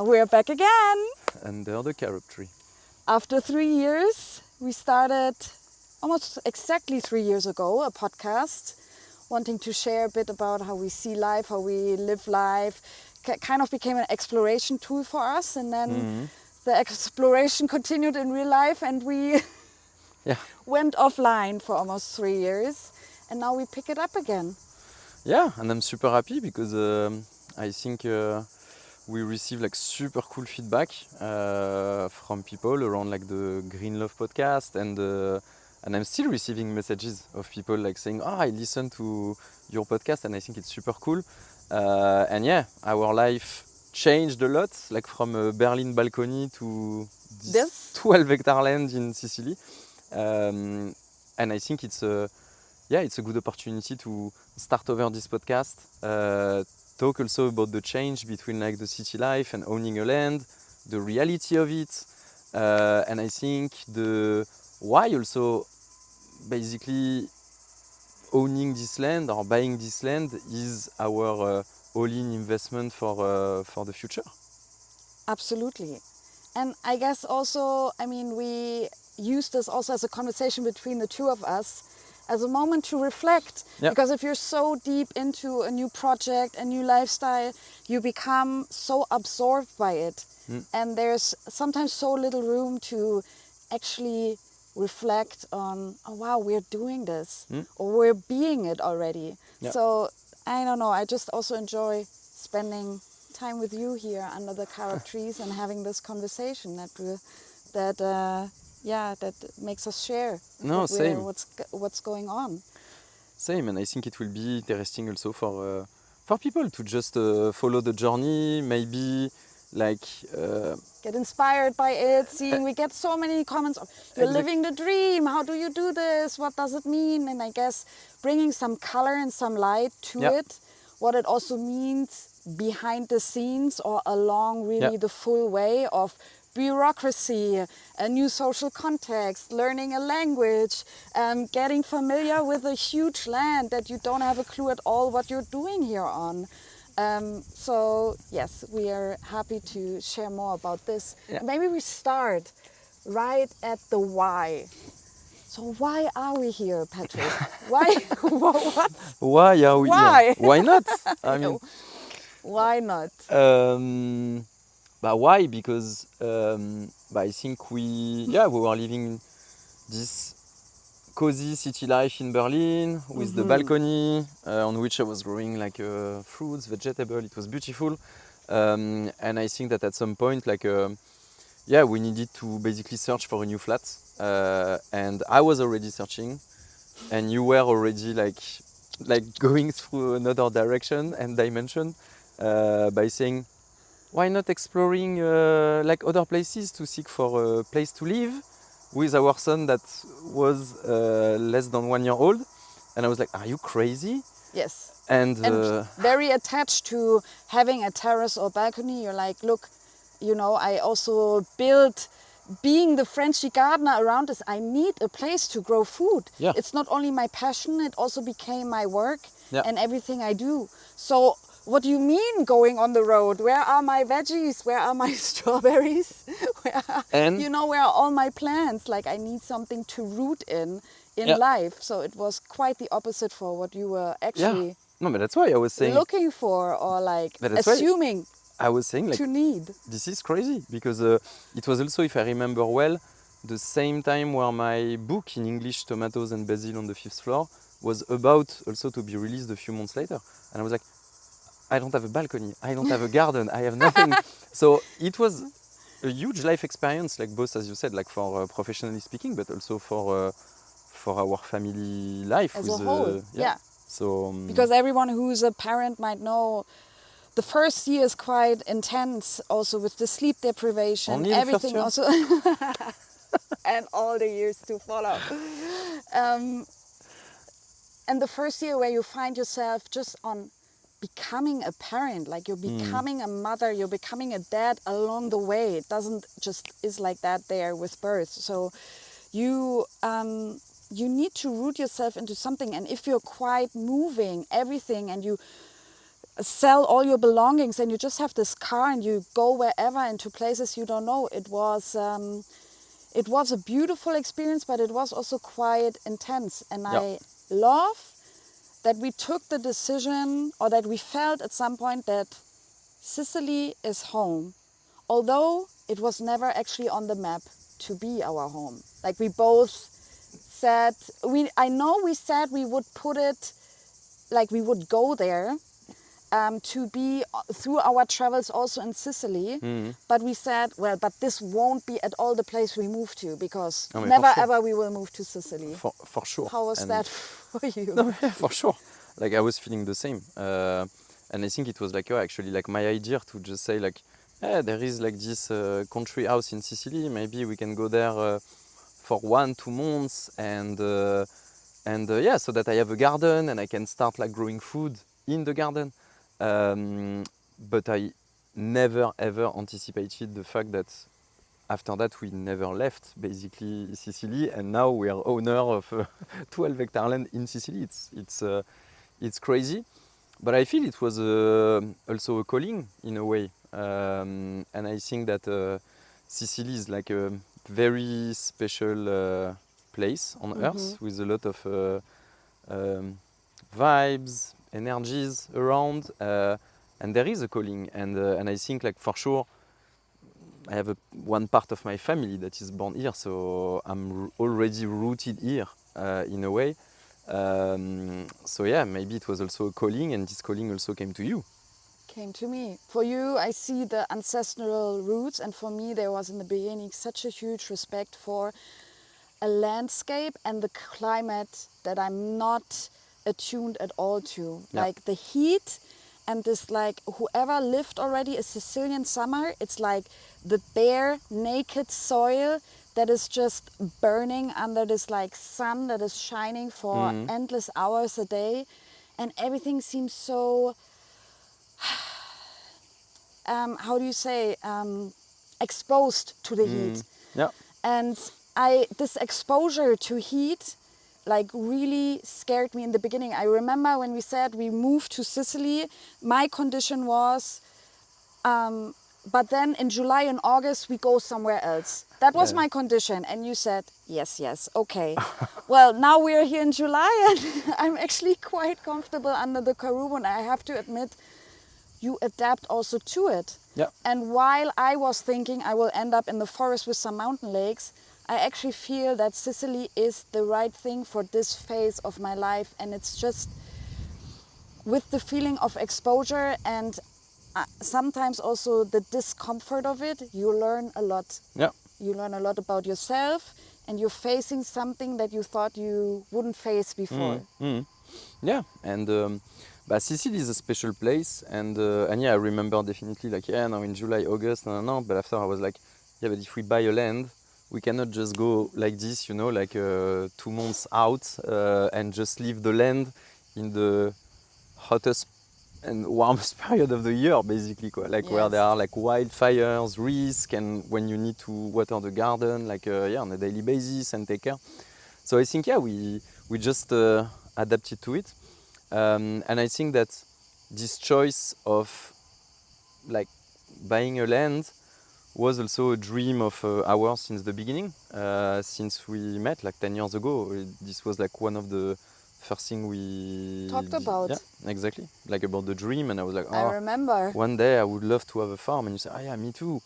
We're back again. Under the Carob Tree. After 3 years, we started almost exactly 3 years ago a podcast, wanting to share a bit about how we see life, how we live life. Kind of became an exploration tool for us, and then the exploration continued in real life, and we went offline for almost 3 years, and now we pick it up again. Yeah, and I'm super happy because I think we received like super cool feedback from people around like the Green Love podcast, and I'm still receiving messages of people like saying, "Oh, I listened to your podcast, and I think it's super cool." And yeah, our life changed a lot, like from a Berlin balcony to this 12-hectare land in Sicily. And I think it's a good opportunity to start over this podcast, talk also about the change between like the city life and owning a land, the reality of it, and I think the why also basically owning this land or buying this land is our all-in investment for the future. Absolutely. And I guess also, we use this also as a conversation between the two of us, as a moment to reflect. Yeah. Because if you're so deep into a new project, a new lifestyle, you become so absorbed by it. And there's sometimes so little room to actually reflect on, oh wow, we're doing this, or we're being it already. Yeah. So I don't know, I just also enjoy spending time with you here under the Carob trees and having this conversation that makes us share what's going on. Same, and I think it will be interesting also for people to just follow the journey, maybe like get inspired by it, seeing we get so many comments of, you're living the dream, how do you do this, what does it mean? And I guess bringing some color and some light to it, what it also means behind the scenes or along really the full way of bureaucracy, a new social context, learning a language, getting familiar with a huge land that you don't have a clue at all what you're doing here on. So yes, we are happy to share more about this. Maybe we start right at the why. So why are we here, Patrick? Why? What? Why are we here? Why not? I mean, why not? Why? Because I think we were living this cozy city life in Berlin with the balcony on which I was growing like fruits, vegetables. It was beautiful, and I think that at some point, like we needed to basically search for a new flat, and I was already searching, and you were already like going through another direction and dimension by saying, why not exploring like other places to seek for a place to live with our son that was less than 1 year old. And I was like, are you crazy? Yes. And very attached to having a terrace or balcony. You're like, look, I also built, being the Frenchy gardener around us, I need a place to grow food. Yeah. It's not only my passion, it also became my work and everything I do. So what do you mean going on the road? Where are my veggies? Where are my strawberries? Where are all my plants? Like, I need something to root in life. So it was quite the opposite for what you were actually no, but that's why I was saying looking for, or like assuming I was saying like to need. This is crazy because it was also, if I remember well, the same time where my book in English, Tomatoes and Basil on the Fifth Floor, was about also to be released a few months later. And I was like, I don't have a balcony, I don't have a garden, I have nothing. So it was a huge life experience, like both, as you said, like for professionally speaking, but also for our family life. As a whole, So because everyone who's a parent might know, the first year is quite intense, also with the sleep deprivation, only everything the also, and all the years to follow. And the first year where you find yourself just on becoming a parent, like you're becoming a mother, you're becoming a dad along the way. It doesn't just is like that there with birth. So you need to root yourself into something. And if you're quite moving everything and you sell all your belongings and you just have this car and you go wherever into places you don't know. It was a beautiful experience, but it was also quite intense. And I love that we took the decision, or that we felt at some point, that Sicily is home, although it was never actually on the map to be our home. Like we both said, I know we said we would put it, like we would go there to be through our travels also in Sicily. But we said, well, but this won't be at all the place we move to, because never ever we will move to Sicily. For sure. How was that for you? No, yeah, for sure. Like I was feeling the same. And I think it was like, actually like my idea to just say like, there is like this country house in Sicily. Maybe we can go there for 1-2 months and yeah, so that I have a garden and I can start like growing food in the garden. But I never ever anticipated the fact that after that we never left basically Sicily, and now we are owner of 12 hectare land in Sicily. It's crazy, but I feel it was also a calling in a way, and I think that Sicily is like a very special place on earth with a lot of vibes, energies around, and there is a calling, and I think like for sure I have one part of my family that is born here, so I'm already rooted here in a way. So yeah, maybe it was also a calling, and this calling also came to you. Came to me. For you, I see the ancestral roots, and for me there was in the beginning such a huge respect for a landscape and the climate that I'm not attuned at all to. Yeah. Like the heat and this, like, whoever lived already a Sicilian summer, it's like the bare naked soil that is just burning under this like sun that is shining for endless hours a day, and everything seems so how do you say, exposed to the heat. Yeah. And this exposure to heat like really scared me in the beginning. I remember when we said we moved to Sicily, my condition was, but then in July and August we go somewhere else. That was my condition. And you said, yes, okay. Well, now we're here in July and I'm actually quite comfortable under the Carob, and I have to admit, you adapt also to it. Yeah. And while I was thinking I will end up in the forest with some mountain lakes, I actually feel that Sicily is the right thing for this phase of my life. And it's just with the feeling of exposure and sometimes also the discomfort of it, you learn a lot. Yeah. You learn a lot about yourself, and you're facing something that you thought you wouldn't face before. Yeah, and but Sicily is a special place, and yeah, I remember definitely like, now in July, August, no, but after I was like, yeah, but if we buy a land, we cannot just go like this, like 2 months out and just leave the land in the hottest and warmest period of the year, basically, like where there are like wildfires, risk, and when you need to water the garden, like on a daily basis and take care. So I think we just adapted to it, and I think that this choice of like buying a land was also a dream of ours since the beginning, since we met like 10 years ago. This was like one of the first thing we talked about. Yeah, exactly, like about the dream, and I was like, I remember one day I would love to have a farm, and you say, yeah, me too.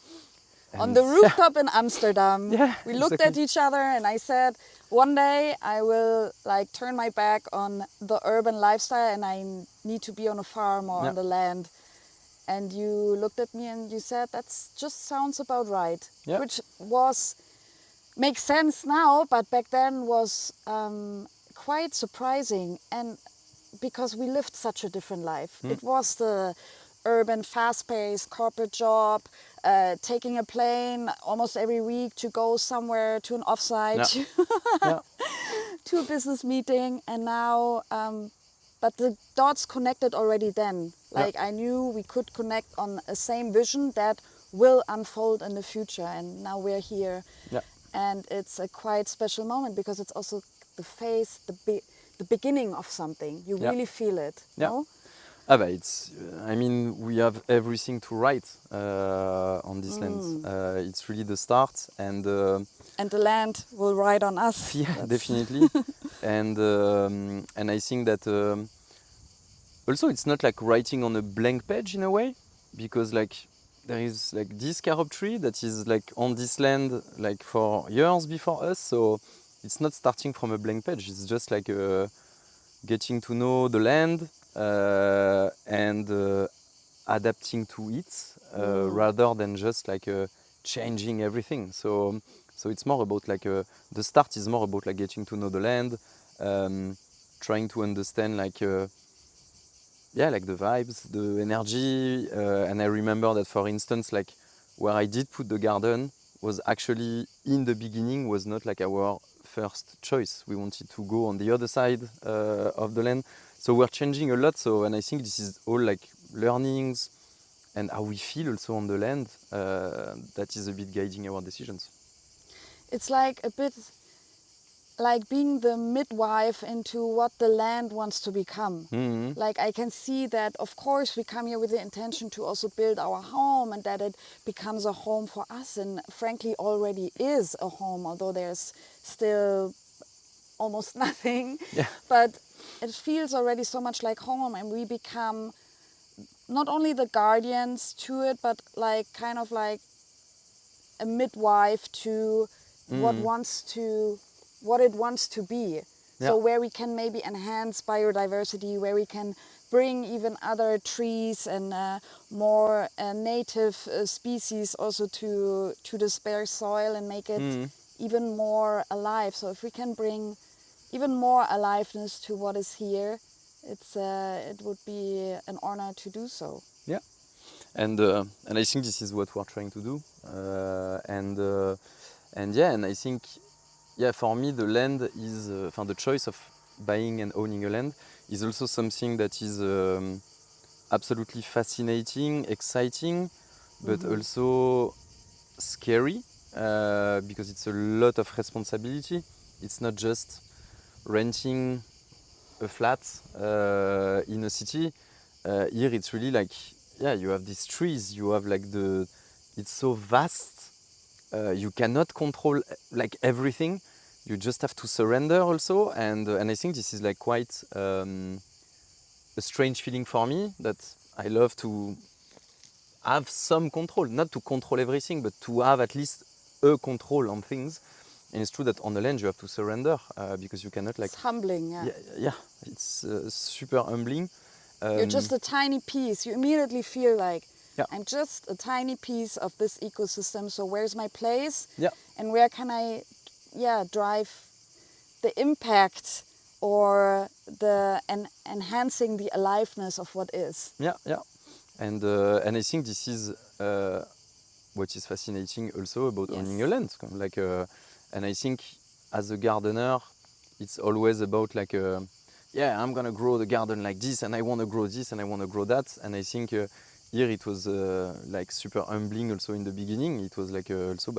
And on the rooftop in Amsterdam, we looked at each other, and I said, one day I will like turn my back on the urban lifestyle and I need to be on a farm or on the land. And you looked at me and you said, that just sounds about right. Which makes sense now, but back then was quite surprising. And because we lived such a different life. It was the urban, fast-paced corporate job, taking a plane almost every week to go somewhere to an offsite, to a business meeting. And now, but the dots connected already then. Like I knew we could connect on a same vision that will unfold in the future. And now we're here. And it's a quite special moment because it's also the phase, the beginning of something. You really feel it. No? It's. I mean, we have everything to write on this land. It's really the start, and And the land will ride on us. yeah, That's definitely. And I think that also it's not like writing on a blank page in a way, because like there is like this carob tree that is like on this land like for years before us. So it's not starting from a blank page. It's just like getting to know the land and adapting to it rather than just like changing everything. So it's more about like the start is more about like getting to know the land, trying to understand like like the vibes, the energy. And I remember that, for instance, like where I did put the garden was actually in the beginning was not like our first choice. We wanted to go on the other side of the land. So we're changing a lot. So, and I think this is all like learnings and how we feel also on the land. That is a bit guiding our decisions. it's like a bit like being the midwife into what the land wants to become. Mm-hmm. Like I can see that, of course, we come here with the intention to also build our home and that it becomes a home for us, and frankly already is a home, although there's still almost nothing. Yeah. But it feels already so much like home, and we become not only the guardians to it, but like kind of like a midwife to what it wants to be. So Yeah. where we can maybe enhance biodiversity, where we can bring even other trees and more native species also to the spare soil and make it even more alive. So if we can bring even more aliveness to what is here, it would be an honor to do so. Yeah. And I think this is what we're trying to do. And I think for me the land is the choice of buying and owning a land is also something that is absolutely fascinating, exciting, but also scary because it's a lot of responsibility. It's not just renting a flat in a city. Here it's really like you have these trees, you have like it's so vast. You cannot control like everything. You just have to surrender also, and I think this is like quite a strange feeling for me, that I love to have some control, not to control everything, but to have at least a control on things. And it's true that on the land you have to surrender because you cannot like. It's humbling, yeah. Yeah, it's super humbling. You're just a tiny piece. You immediately feel like, Yeah. I'm just a tiny piece of this ecosystem. So where's my place? Yeah. And where can I, drive the impact or the enhancing the aliveness of what is? Yeah. And I think this is what is fascinating also about owning a land. Like, and I think as a gardener, it's always about like, I'm gonna grow the garden like this, and I want to grow this, and I want to grow that. And I think here it was like super humbling also in the beginning. It was like also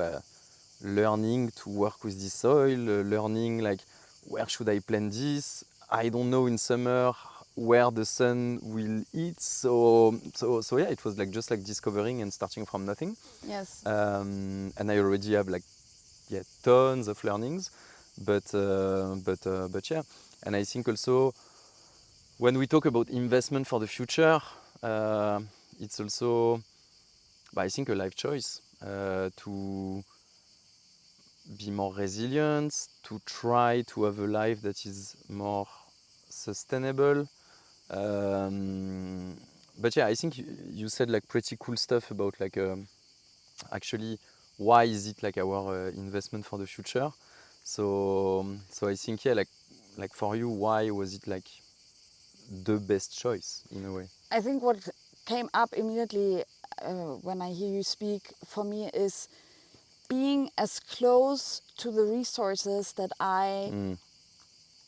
learning to work with the soil, learning like where should I plant this. I don't know in summer where the sun will hit. So it was like just like discovering and starting from nothing. Yes. And I already have like tons of learnings, but yeah. And I think also when we talk about investment for the future, it's also I think a life choice to be more resilient, to try to have a life that is more sustainable. But I think you said like pretty cool stuff about like actually why is it like our investment for the future. So I think like for you, why was it like the best choice in a way? I think what came up immediately when I hear you speak for me is being as close to the resources that I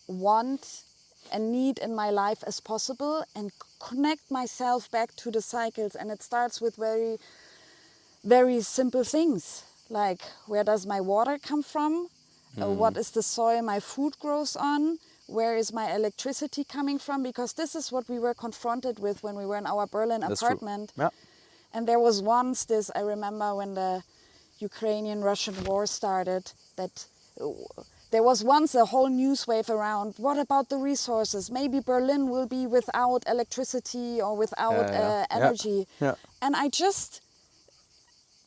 want and need in my life as possible, and connect myself back to the cycles. And it starts with very, very simple things like, where does my water come from? What is the soil my food grows on? where is my electricity coming from? Because this is what we were confronted with when we were in our Berlin That's apartment. true. Yeah. And there was once this, I remember when the Ukrainian-Russian war started, that there was once a whole news wave around, what about the resources? Maybe Berlin will be without electricity or without energy. Yeah. And I just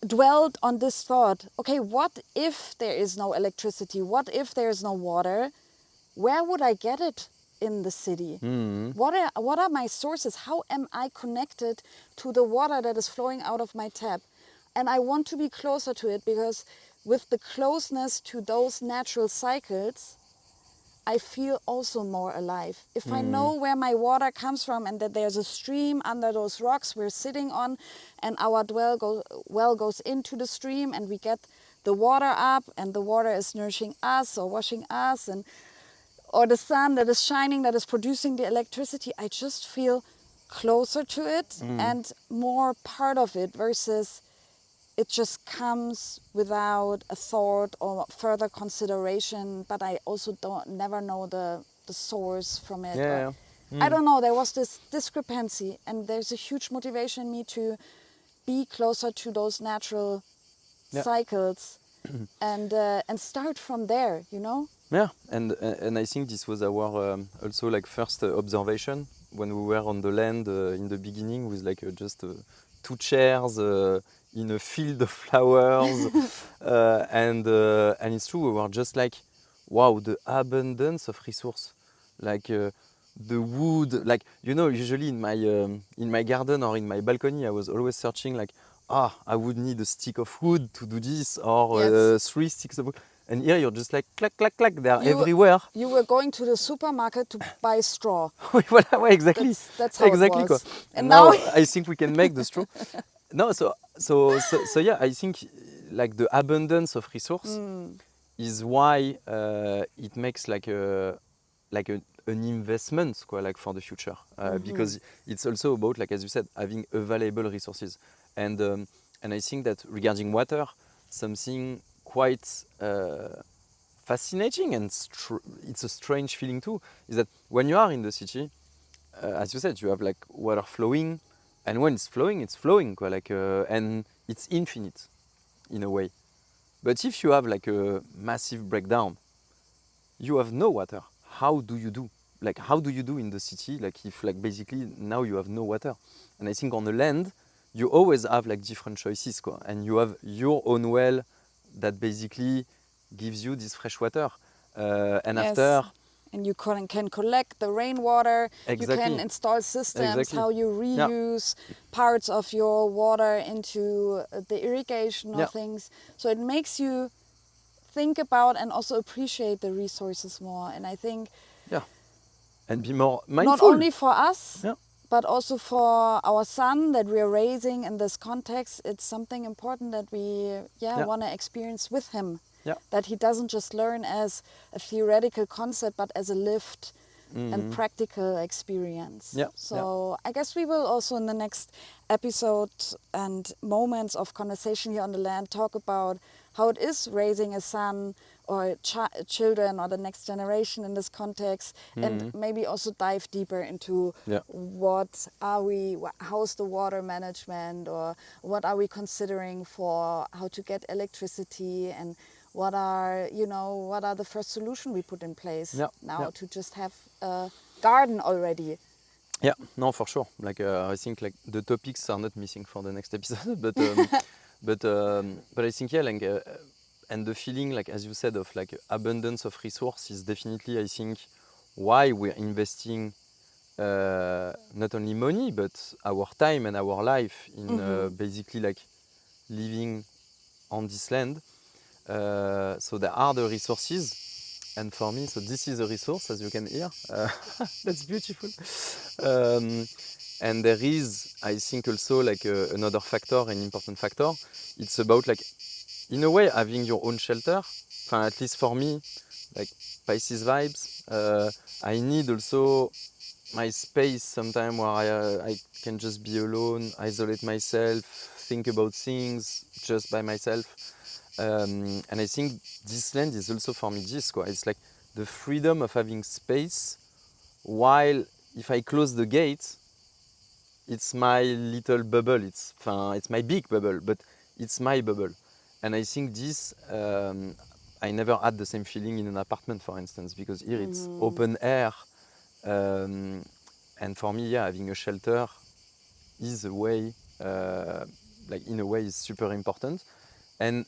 dwelled on this thought, okay, what if there is no electricity? What if there is no water? Where would I get it in the city? What are my sources? How am I connected to the water that is flowing out of my tap? And I want to be closer to it, because with the closeness to those natural cycles, I feel also more alive. If I know where my water comes from and that there's a stream under those rocks we're sitting on, and our well goes into the stream, and we get the water up, and the water is nourishing us or washing us, or the sun that is shining, that is producing the electricity, I just feel closer to it and more part of it, versus it just comes without a thought or further consideration, but I also never know the source from it. Yeah. I don't know, there was this discrepancy, and there's a huge motivation in me to be closer to those natural cycles and start from there, you know? Yeah, and I think this was our also like first observation when we were on the land in the beginning, with like just 2 chairs in a field of flowers, and it's true, we were just like, wow, the abundance of resource, like the wood, like, you know, usually in my garden or in my balcony, I was always searching like, I would need a stick of wood to do this, or Yes. 3 sticks of wood. And here you're just like, clack, clack, clack, they're everywhere. You were going to the supermarket to buy straw. Oui, voilà, ouais, exactly. That's how exactly, it was. quoi. And now now I think we can make the straw. No, so yeah, I think like the abundance of resource is why it makes like an investment, quoi, like for the future, because it's also about, like as you said, having available resources, and I think that regarding water, something quite fascinating, and it's a strange feeling too, is that when you are in the city, as you said, you have like water flowing, and when it's flowing, quoi, like, and it's infinite in a way. But if you have like a massive breakdown, you have no water. How do you do? Like, how do you do in the city? Like, if like basically now you have no water, and I think on the land, you always have like different choices, quoi, and you have your own well that basically gives you this fresh water, and yes. after. And you can collect the rainwater. Exactly. You can install systems, Exactly. how you reuse parts of your water into the irrigation or things. So it makes you think about and also appreciate the resources more. And I think And be more mindful. not only for us, Yeah. but also for our son that we are raising in this context, it's something important that we want to experience with him. Yeah. That he doesn't just learn as a theoretical concept, but as a lived and practical experience. Yeah. So I guess we will also in the next episode and moments of conversation here on the land talk about how it is raising a son or children or the next generation in this context, and maybe also dive deeper into how's the water management, or what are we considering for how to get electricity, and what are the first solution we put in place to just have a garden already. Yeah, no, for sure. Like I think like the topics are not missing for the next episode, but but I think like and the feeling, like as you said, of like abundance of resource is definitely, I think, why we're investing not only money but our time and our life in basically like living on this land. So there are the resources. And for me, so this is a resource, as you can hear. That's beautiful. And there is, I think, also like another factor, an important factor. It's about like, in a way, having your own shelter. At least for me, like Pisces vibes. I need also my space sometime where I can just be alone, isolate myself, think about things just by myself. And I think this land is also for me this, quoi. It's like the freedom of having space, while if I close the gate, it's my little bubble, it's my big bubble, but it's my bubble. And I think this, I never had the same feeling in an apartment, for instance, because here it's open air. And for me, yeah, having a shelter is a way, like in a way, is super important. And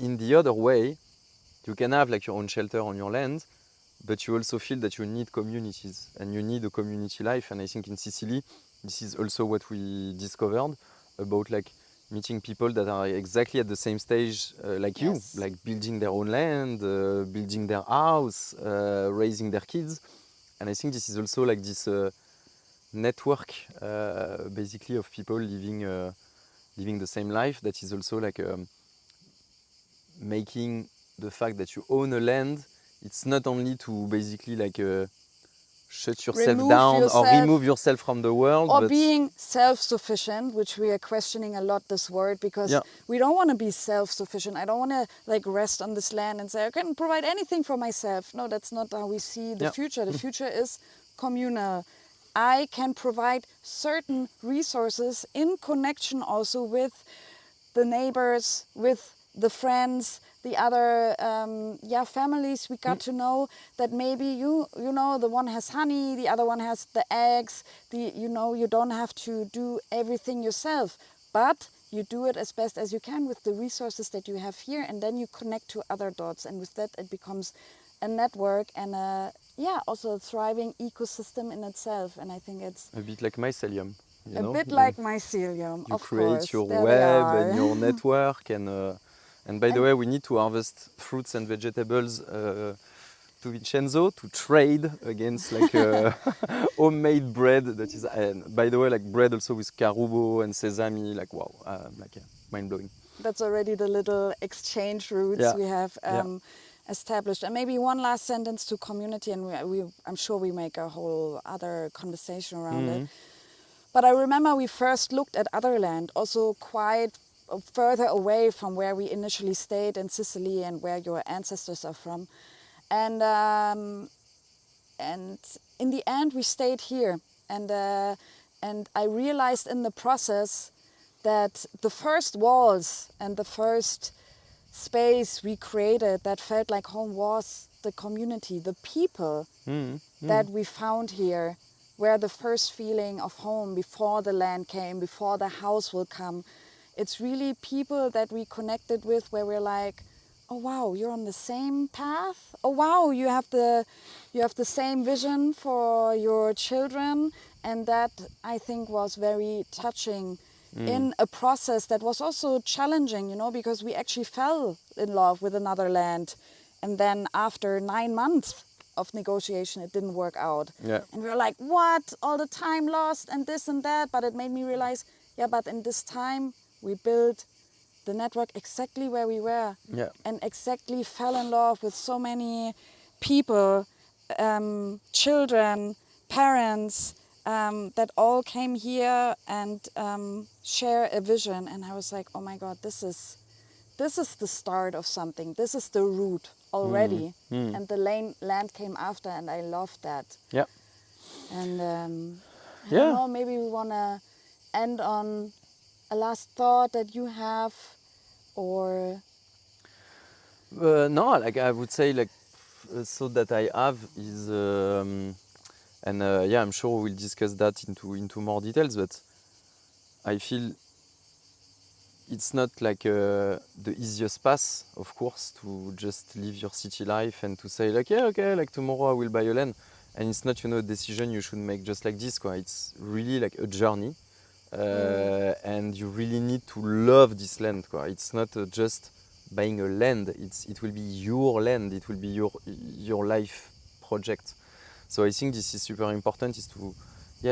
in the other way, you can have like your own shelter on your land, but you also feel that you need communities and you need a community life. And I think in Sicily, this is also what we discovered about like meeting people that are exactly at the same stage like you, like building their own land, building their house, raising their kids. And I think this is also like this network basically of people living the same life that is also like making the fact that you own a land, it's not only to basically like shut yourself down or remove yourself from the world, or but being self-sufficient, which we are questioning a lot, this word, because we don't want to be self-sufficient. I don't want to like rest on this land and say I can provide anything for myself. No, that's not how we see the future. The future is communal. I can provide certain resources in connection also with the neighbors, with the friends, the other families we got to know, that maybe you know the one has honey, the other one has the eggs, you don't have to do everything yourself, but you do it as best as you can with the resources that you have here, and then you connect to other dots, and with that it becomes a network and also a thriving ecosystem in itself. And I think it's a bit like mycelium. You a know, bit like mycelium, you of create course. your There they web are. and your network, and by the way, we need to harvest fruits and vegetables to Vincenzo to trade against like homemade bread that is, and by the way, like bread also with carubo and sesame, like wow, mind blowing. That's already the little exchange routes we have established. And maybe one last sentence to community, and I'm sure we make a whole other conversation around it. But I remember we first looked at other land, also quite further away from where we initially stayed in Sicily and where your ancestors are from. And in the end, we stayed here. And I realized in the process that the first walls and the first space we created that felt like home was the community, the people that we found here, were the first feeling of home before the land came, before the house will come. It's really people that we connected with where we're like, oh wow, you're on the same path. Oh wow, you have the same vision for your children. And that, I think, was very touching in a process that was also challenging, because we actually fell in love with another land. And then after 9 months of negotiation, it didn't work out. Yeah. And we were like, what? All the time lost and this and that. But it made me realize, but in this time, we built the network exactly where we were. Yeah. And exactly fell in love with so many people, children, parents, that all came here and share a vision. And I was like, oh my God, this is the start of something. This is the root already. And the land came after, and I loved that. Yeah. And I don't know, maybe we want to end on a last thought that you have, or... No, like I would say, like a thought that I have is, and I'm sure we'll discuss that into more details, but I feel it's not like the easiest path, of course, to just live your city life and to say like, okay, like tomorrow I will buy a land. And it's not, a decision you should make just like this. It's really like a journey. And you really need to love this land. It's not just buying a land. It will be your land. It will be your life project. So I think this is super important, is to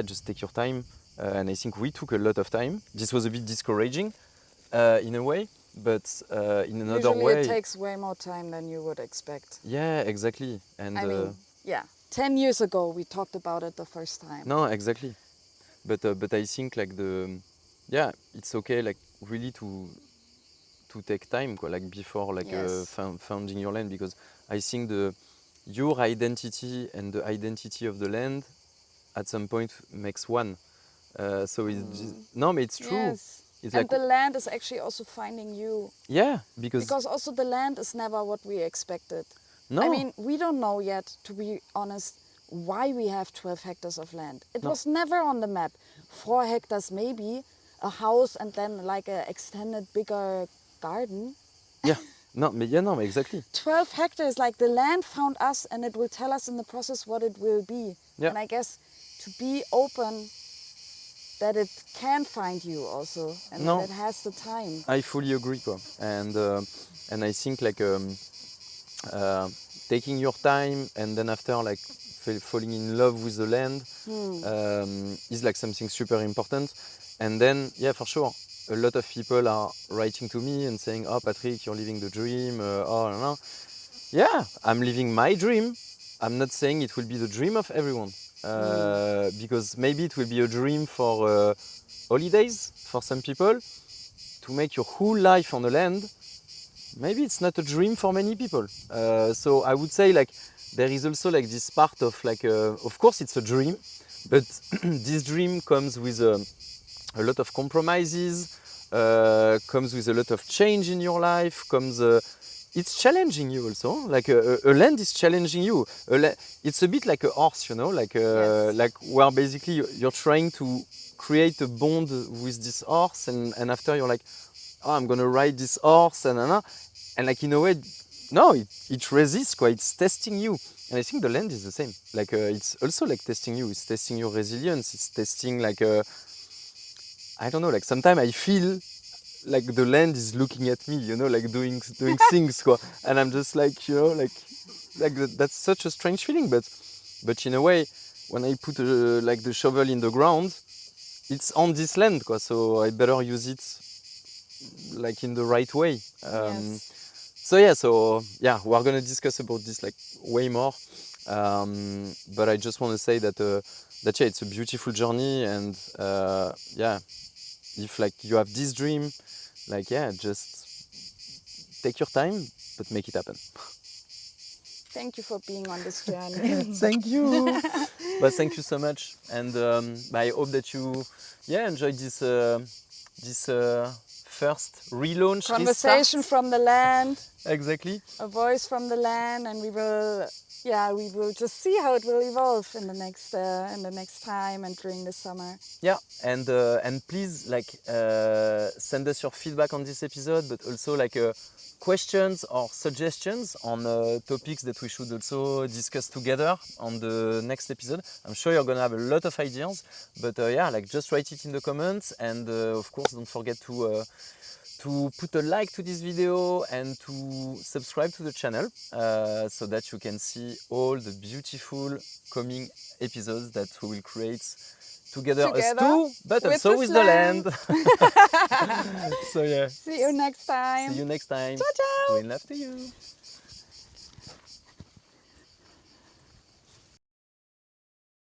just take your time. And I think we took a lot of time. This was a bit discouraging in a way, but in another Usually way... it takes way more time than you would expect. Yeah, exactly. And I mean, 10 years ago we talked about it the first time. No, exactly. But I think like it's okay, like really to take time, like before like founding your land, because I think your identity and the identity of the land at some point makes one. So it's no, but it's true. Yes. It's And like, the land is actually also finding you. yeah, because Also the land is never what we expected. no, I mean, we don't know yet, to be honest, why we have 12 hectares of land. It was never on the map. 4 hectares maybe, a house and then like a extended bigger garden. yeah, no, exactly. 12 hectares, like the land found us and it will tell us in the process what it will be. Yeah. And I guess to be open that it can find you also and No. that it has the time. I fully agree, quoi. And I think like taking your time and then after like falling in love with the land is like something super important. And then yeah, for sure, a lot of people are writing to me and saying, "Oh, Patrick, you're living the dream." Oh, no. Yeah, I'm living my dream. I'm not saying it will be the dream of everyone because maybe it will be a dream for holidays for some people. To make your whole life on the land, maybe it's not a dream for many people. So I would say like there is also like this part of like, of course it's a dream, but this dream comes with a lot of compromises, comes with a lot of change in your life, it's challenging you also. Like a land is challenging you. It's a bit like a horse, you know, like Yes. like where basically you're trying to create a bond with this horse, and after you're like, oh, I'm gonna ride this horse, and like in a way, no, it resists, quite. It's testing you, and I think the land is the same. Like it's also like testing you. It's testing your resilience. It's testing like I don't know. Like sometimes I feel like the land is looking at me, you know, like doing things, quoi. And I'm just like, you know, like that's such a strange feeling, but in a way, when I put like the shovel in the ground, it's on this land, quoi. So I better use it like in the right way. Yes. So yeah, we're gonna discuss about this like way more. But I just want to say that yeah, it's a beautiful journey, and yeah, if like you have this dream, like yeah, just take your time, but make it happen. Thank you for being on this journey. Thank you. But thank you so much, and I hope that you enjoyed this first relaunch Conversation restart. from the land, Exactly. a voice from the land, and we will just see how it will evolve in the next time and during the summer. Yeah, and please like send us your feedback on this episode, but also like questions or suggestions on topics that we should also discuss together on the next episode. I'm sure you're gonna have a lot of ideas, but yeah, like just write it in the comments, and of course don't forget to put a like to this video and to subscribe to the channel so that you can see all the beautiful coming episodes that we will create together as two, but with also this with the land. So yeah. See you next time. See you next time. Ciao, ciao. Green love to you.